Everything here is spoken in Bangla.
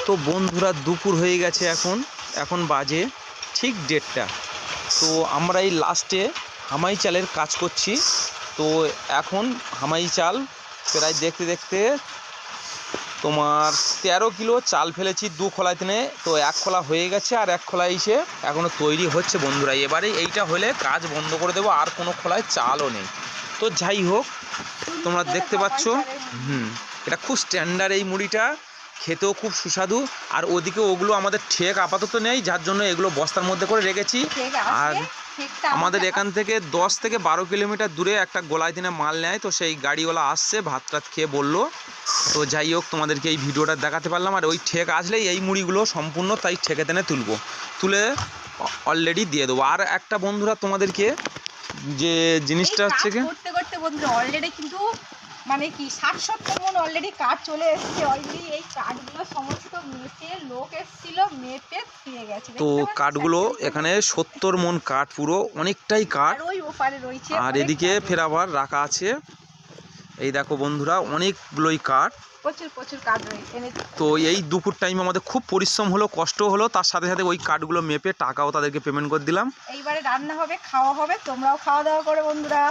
তো বন্ধুরা দুপুর হয়ে গেছে, এখন বাজে ঠিক 1:30টা। তো আমরা এই লাস্টে হামাই চালের কাজ করছি। তো এখন হামাই চাল প্রায় দেখতে দেখতে তোমার 13 কিলো চাল ফেলেছি 2 খোলায় তিনে। তো 1 খোলা হয়ে গেছে আর 1 খোলা এসে এখনও তৈরি হচ্ছে বন্ধুরা। এবারে এইটা হলে কাজ বন্ধ করে দেবো, আর কোনো খোলায় চালও নেই। তো যাই হোক, তোমরা দেখতে পাচ্ছ এটা খুব স্ট্যান্ডার্ড এই মুড়িটা, খেতেও খুব সুস্বাদু। আর ওদিকে ওগুলো আমাদের ঠেক আপাতত নেই, যার জন্য এগুলো বস্তার মধ্যে করে রেখেছি। আর আমাদের এখান থেকে 10 থেকে 12 কিলোমিটার দূরে একটা গোলায় দিনে মাল নেয়, তো সেই গাড়িওয়ালা আসছে, ভাত টাত খেয়ে বললো। তো যাই হোক, তোমাদেরকে এই ভিডিওটা দেখাতে পারলাম। আর ওই ঠেক আসলেই এই মুড়িগুলো সম্পূর্ণ তাই ঠেকে তেনে তুলে অলরেডি দিয়ে দেবো। আর একটা বন্ধুরা তোমাদেরকে যে জিনিসটা হচ্ছে কি, করতে করতে বন্ধুরা অলরেডি কিন্তু মানে কি 60-70 মন অলরেডি কাঠ চলে এসেছে। অলরেডি এই কাঠগুলো সমস্ত মেপে লোক এসেছিল, মেপে দিয়ে গেছে। তো কাঠগুলো এখানে 70 মন কাঠ, পুরো অনেকটাই কাঠ। ওই ওপারে রয়েছে, আর এদিকে ফের আবার রাখা আছে। এই দেখো বন্ধুরা, অনেকগুলোই কাঠ, প্রচুর প্রচুর কাঠ রয়েছে। তো এই দুপুর টাইমে আমাদের খুব পরিশ্রম হলো, কষ্ট হলো, তার সাথে সাথে ওই কাঠগুলো মেপে টাকাও তাদেরকে পেমেন্ট করে দিলাম। এইবারে রান্না হবে, খাওয়া হবে, তোমরাও খাওয়া দাওয়া করে বন্ধুরা।